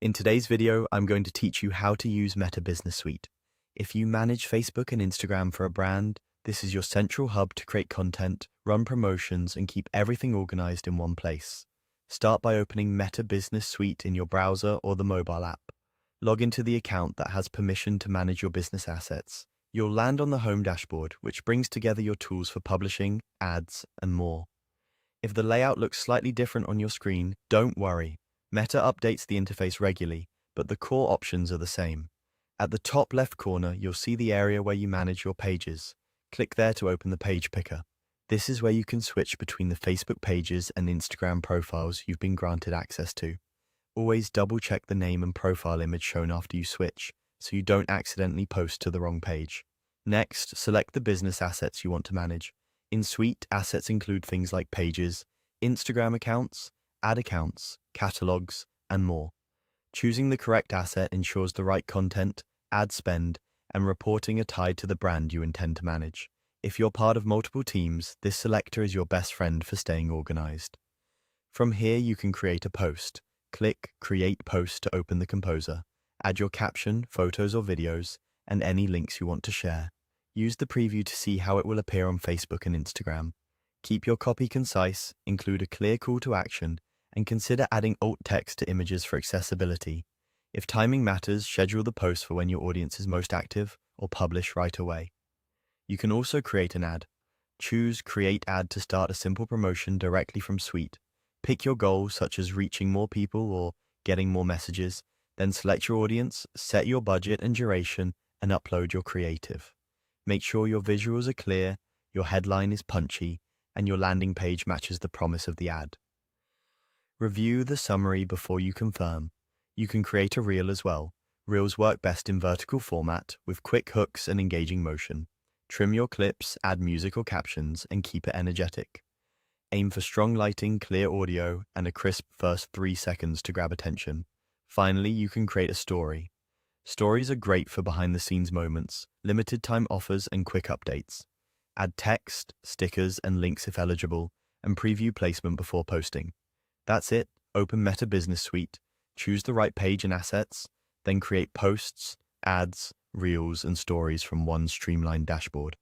In today's video, I'm going to teach you how to use Meta Business Suite. If you manage Facebook and Instagram for a brand, this is your central hub to create content, run promotions, and keep everything organized in one place. Start by opening Meta Business Suite in your browser or the mobile app. Log into the account that has permission to manage your business assets. You'll land on the home dashboard, which brings together your tools for publishing, ads, and more. If the layout looks slightly different on your screen, don't worry. Meta updates the interface regularly, but the core options are the same. At the top left corner, you'll see the area where you manage your pages. Click there to open the page picker. This is where you can switch between the Facebook pages and Instagram profiles you've been granted access to. Always double-check the name and profile image shown after you switch, so you don't accidentally post to the wrong page. Next, select the business assets you want to manage. In Suite, assets include things like pages, Instagram accounts, ad accounts, catalogs, and more. Choosing the correct asset ensures the right content, ad spend, and reporting are tied to the brand you intend to manage. If you're part of multiple teams, this selector is your best friend for staying organized. From here, you can create a post. Click Create Post to open the composer. Add your caption, photos or videos, and any links you want to share. Use the preview to see how it will appear on Facebook and Instagram. Keep your copy concise, include a clear call to action, and consider adding alt text to images for accessibility. If timing matters, schedule the post for when your audience is most active or publish right away. You can also create an ad. Choose Create Ad to start a simple promotion directly from Suite. Pick your goal, such as reaching more people or getting more messages, then select your audience, set your budget and duration, and upload your creative. Make sure your visuals are clear, your headline is punchy, and your landing page matches the promise of the ad. Review the summary before you confirm. You can create a reel as well. Reels work best in vertical format with quick hooks and engaging motion. Trim your clips, add music or captions, and keep it energetic. Aim for strong lighting, clear audio, and a crisp first 3 seconds to grab attention. Finally, you can create a story. Stories are great for behind-the-scenes moments, limited-time offers, and quick updates. Add text, stickers, and links if eligible, and preview placement before posting. That's it. Open Meta Business Suite, choose the right page and assets, then create posts, ads, reels, and stories from one streamlined dashboard.